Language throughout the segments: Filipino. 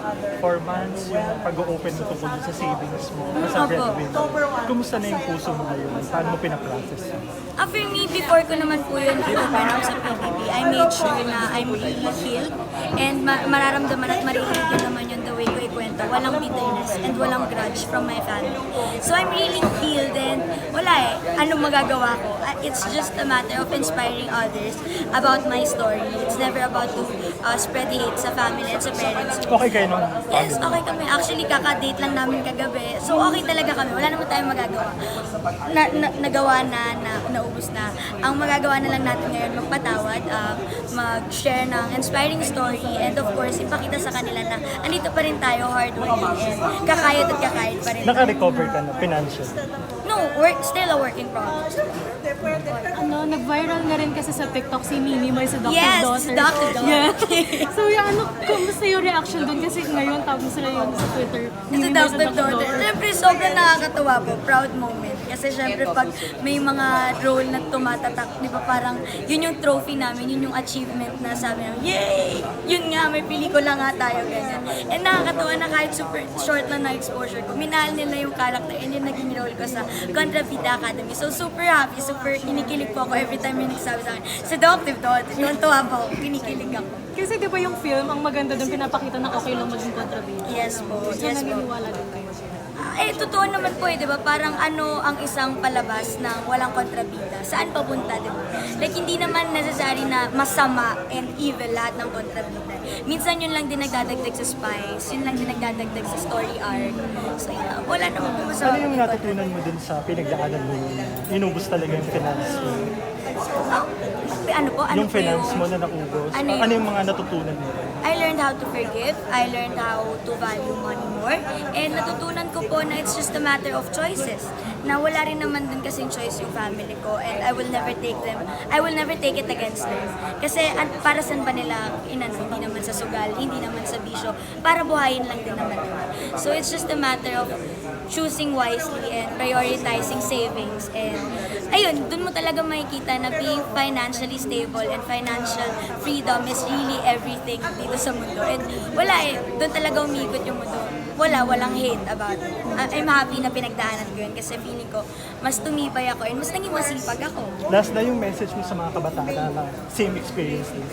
4 months, yung pag-open mo tungkol dun sa savings mo as a Opo. breadwinner. Kumusta na yung puso mo ngayon? Paano mo pinaprocess yun? For me, before ko naman po yun i-open up sa PBB, I made sure na I'm really healed and mararamdaman at maririnig yun naman yun the way ko ikwento. Walang bitterness and walang grudge from my family. So I'm really healed and wala anong magagawa ko? It's just a matter of inspiring others about my story. It's never about to spread hate sa family and sa parents. Okay kayo nung Yes, okay kami. Actually, kaka-date lang namin kagabi. So, okay talaga kami. Wala naman tayong magagawa. Nagawa na, naubos na. Ang magagawa na lang natin ngayon, magpatawad, mag-share ng inspiring story, and of course, ipakita sa kanila na andito pa rin tayo, hardworking, and kakayod at kakayod pa rin. naka-recover ka na financial? No, still a work in progress. Nag-viral na rin kasi sa TikTok si Mimi Moy sa Dr. Yes, Daughter. Dr. Daughter. Yeah. So, kumusta yung reaction doon? Kasi ngayon, tawag sila yun sa Twitter. Ito Mimi Moy sa Dr. Daughter. Siyempre, sobrang nakakatuwa po. Proud moment. Kasi siyempre, pag may mga role na tumatatak, di ba parang yun yung trophy namin, yun yung achievement na sabi namin, yay! Yun nga, may pelikula nga tayo, ganyan. And nakakatuwa na kahit super short lang na exposure ko, minahal nila yung character and yung naging role ko sa Contrabida Academy. So, super happy, super kinikilig po ako every time may nagsabi sa akin, sa Dr. Daughter, tuwa po ako, kinikilig ako. Kasi di ba yung film, ang maganda doon, pinapakita na okay lang maging kontrabida. Yes po, So, yes po. naniniwala din kayo. Totoo naman po di ba? Parang ang isang palabas ng walang kontrabida. Saan papunta, di ba? Like, hindi naman necessary na masama and evil lahat ng kontrabida. Minsan yun lang din nagdadagdag sa spice, yun lang din nagdadagdag sa story arc. So, wala naman po masama. Ano yung natutunan mo dun sa pinagdaanan mo yun? Inubos talaga yung finance mo? Ano po? Ano Yung po finance mo na naubos? Ano Ano yung mga natutunan mo? I learned how to forgive. I learned how to value money more. And natutunan ko po na it's just a matter of choices. Na wala rin naman din kasing choice yung family ko. And I will never take it against them. Kasi para saan ba nila hindi naman sa sugal, hindi naman sa bisyo. Para buhayin lang din naman nila. So it's just a matter of choosing wisely and prioritizing savings. And ayun, dun mo talaga makikita na being financially stable and financial freedom is really everything dito sa mundo. And wala dun talaga umikot yung mundo. Walang hate about it. I'm happy na pinagdaanan ko yun kasi feeling ko mas tumibay ako and mas naging masipag ako. Last na yung message mo sa mga kabataan na same experience din.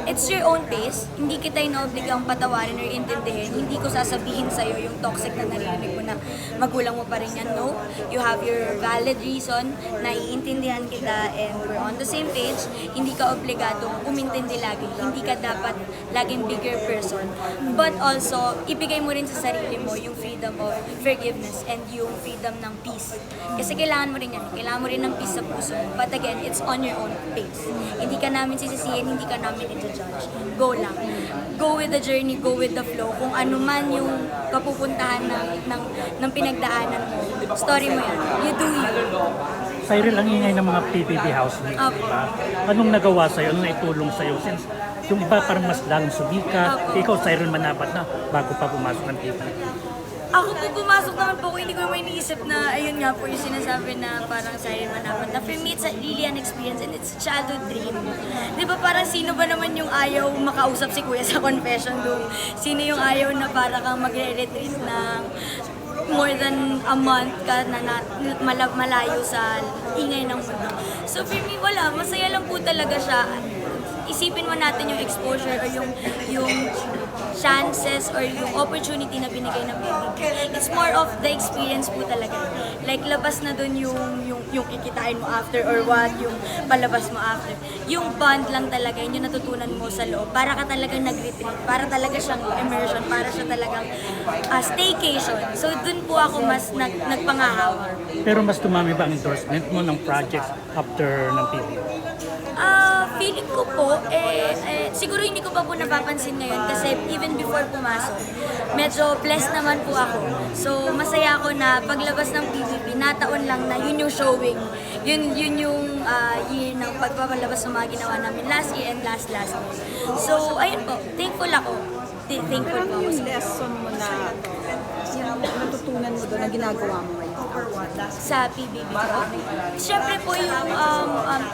It's your own pace. Hindi kita inaobligang patawarin or intindihin. Hindi ko sasabihin sa'yo yung toxic na narinig mo na magulang mo pa rin yan. No, you have your valid reason na iintindihan kita and we're on the same page. Hindi ka obligado umintindi lagi. Hindi ka dapat laging bigger person. But also, ibigay mo rin sa sarili mo yung freedom of forgiveness and yung freedom ng peace. Kasi kailangan mo rin yan. Kailangan mo rin ng peace sa puso mo. But again, it's on your own pace. Hindi ka namin sisisihin, hindi ka namin i-judge. Go lang. Go with the journey, go with the flow. Kung ano man yung kapupuntahan ng pinagdaanan mo, story mo yan. You do you. Cyril, ang ingay ng mga PBB housemates, Opo. di ba? Anong nagawa sa'yo? Anong naitulong sa'yo? Since yung iba parang mas lalong sumikat, ikaw, Cyril, manapat na bago pa pumasok ng PBB. Ako po pumasok naman po ko, hindi ko naman iniisip na ayun nga po yung sinasabi na parang Siren Manapat. Na for me, it's really an experience and it's a childhood dream. Di ba parang sino ba naman yung ayaw makausap si Kuya sa confession room? Sino yung ayaw na parang kang magre-retreat ng more than a month ka na malayo sa ingay ng mundo. So for me, wala. Masaya lang po talaga siya. Isipin mo natin yung exposure or yung chances or yung opportunity na binigay ng PBB. It's more of the experience po talaga. Like, labas na dun yung kikitain mo after or what, yung palabas mo after. Yung bond lang talaga, yun yung natutunan mo sa loob. Para ka talagang nag-retreat, para talaga siyang immersion, para siya talagang staycation. So, dun po ako mas nagpangahawa. Pero mas tumami ba ang endorsement mo ng projects after ng PBB? Feeling ko po, siguro hindi ko pa po napapansin ngayon kasi even before pumasok, medyo blessed naman po ako. So, masaya ako na paglabas ng PBB, nataon lang na yun yung showing. Yun yung year ng pagpapalabas ng mga ginawa namin last year and last year. So, ayun po, thankful ako. Thankful po ako. Lesson mo na natutunan mo doon na ginagawa mo ngayon? Sa PBB ko. Siyempre po yung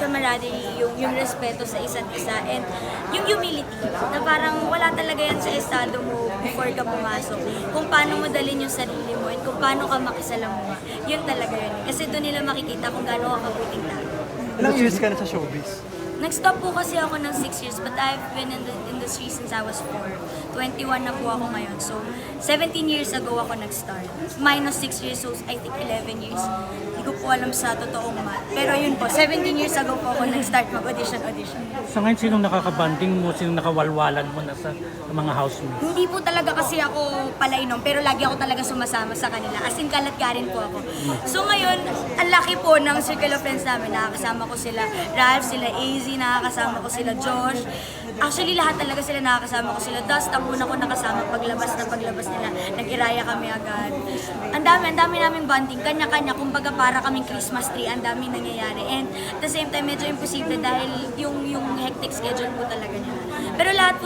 camaraderie, yung respeto sa isa't isa, and yung humility, na parang wala talaga yan sa estado mo before ka pumasok. Kung paano mo dalhin yung sarili mo and kung paano ka makisalamuha. Yun talaga yun. Kasi doon nila makikita kung gaano ka kabuting tao. Ilang years ka na sa showbiz? Nag-stop po kasi ako ng 6 years, but I've been in the industry since I was 4. 21 na po ako ngayon. So, 17 years ago ako nag-start. Minus 6 years, so I think 11 years. Hindi ko po alam sa totoong math. Pero yun po, 17 years ago po ako nag-start mag-audition. Sa ngayon, sinong nakakabanding mo, sinong nakawalwalan mo na sa mga housemates? Hindi po talaga kasi ako palainom, pero lagi ako talaga sumasama sa kanila. As in, kalat-karin po ako. So ngayon, ang laki po ng circle of friends namin. Nakakasama ko sila Ralph, sila AZ, nakakasama ko sila Josh. Actually, lahat talaga sila nakakasama ko sila. Dust, ang una ko nakasama paglabas nila. Nag-iraya kami agad. Ang dami naming bonding. Kanya-kanya, kumbaga para kaming Christmas tree. Ang dami nangyayari. And at the same time, medyo imposible dahil yung hectic schedule po talaga nila. Pero lahat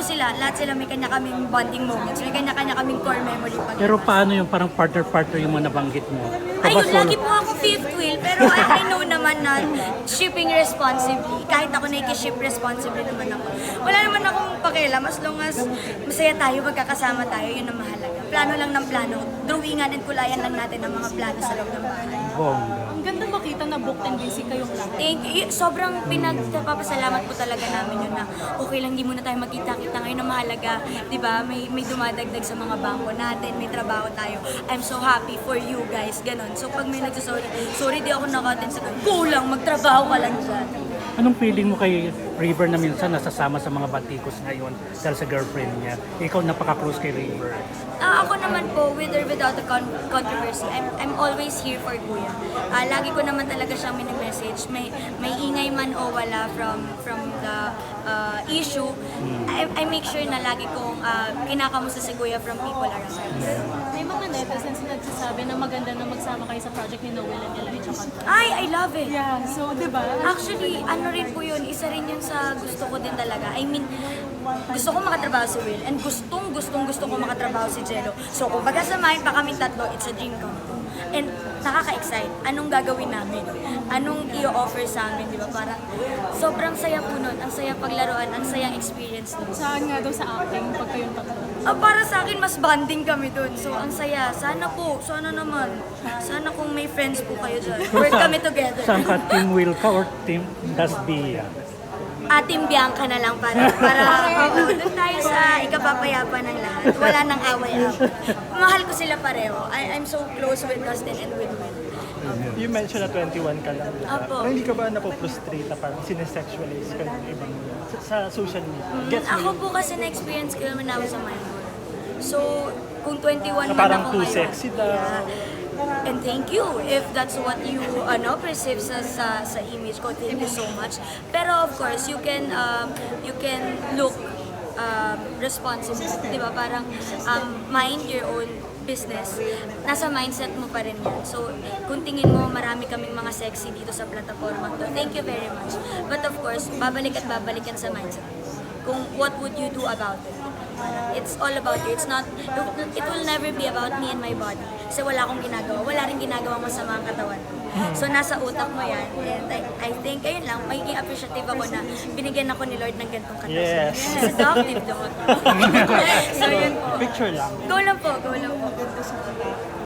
sila may kanya kaming bonding moments. May kanya-kanya kaming core memory pag Pero paano yung parang partner-partner yung mga nabanggit mo? ayun, Kabasol- lagi po ako fifth wheel, pero I know naman na shipping responsibly. Kahit ako nakikiship responsibly naman ako. Wala naman akong pakialam, as long as masaya tayo, magkakasama tayo, yun ang mahalaga. Plano lang ng plano. Drawingan and kulayan lang natin ang mga plano sa loob ng bahay. Bongga. Ang ganda makita na booked and busy kayong lahat. Thank you. Sobrang pinagpapasalamat po talaga namin yun na okay lang, di muna tayo magkita-kita ngayon na mahalaga. Diba? May dumadagdag sa mga bangko natin, may trabaho tayo. I'm so happy for you guys. Ganon. So pag may sorry di ako naka-attend sa kulang, magtrabaho ka lang dyan. Anong feeling mo kay River na minsan nasasama sa mga batikos ngayon dahil sa girlfriend niya? Ikaw napaka-close kay River. Ako naman po, with or without the controversy, I'm always here for Kuya. Lagi ko naman talaga siyang mini-message. May ingay man o wala from the issue. I make sure na lagi kong kinakamusta si Kuya from people around us. May mga netizens na nagsasabi na maganda na magsama kayo sa project ni Noel and Elijah Cantona. Ay, I love it! Yeah, so di ba? Actually, ano rin po yun, isa rin yun sa gusto ko din talaga. I mean, gusto ko makatrabaho si Will and gusto ko makatrabaho si Jello. So kung pagkasamahin pa kami tatlo, it's a dream come true. And nakaka-excite. Anong gagawin namin? Anong i-offer sa amin, di ba? Parang sobrang saya po nun. Ang saya paglaruan, ang sayang experience nun. Saan nga daw sa acting pag kayong tatlo? Para sa akin, mas bonding kami dun. So, ang saya. Sana po, sana naman. Sana kung may friends po kayo dyan. Work kami together. Saan ka? Team Will ka or Team Dasbia? Team Bianca na lang para doon tayo sa ikapapayapa ng lahat. Wala nang away-away. Mahal ko sila pareho. I'm so close with Dustin and with Will. You mentioned na 21 ka lang. Diba? Apo. Pero hindi ka ba napo-frustrate na parang sinesexualize ka ng ibang sa social media? Gets mo Ako yun? po kasi na-experience ko naman ako sa minor. So, kung 21 Na man parang ako too ngayon. sexy daw. And thank you if that's what you perceive sa image ko. Thank you so much. Pero of course, you can look responsible, 'di ba? Parang mind your own business. Nasa mindset mo pa rin 'yan. So, kung tingin mo marami kaming mga sexy dito sa plataforma to, thank you very much. But of course, babalik yan sa mindset. Kung what would you do about it? It's all about you. It will never be about me and my body. Kasi wala akong ginagawa. Wala rin ginagawa masama ang katawan ko. So, nasa utak mo yan. And I think, ayun lang, magiging appreciative ako na binigyan ako ni Lord ng ganitong katawan. Yes. Seductive daw. So, yun po. Picture lang. Go lang po.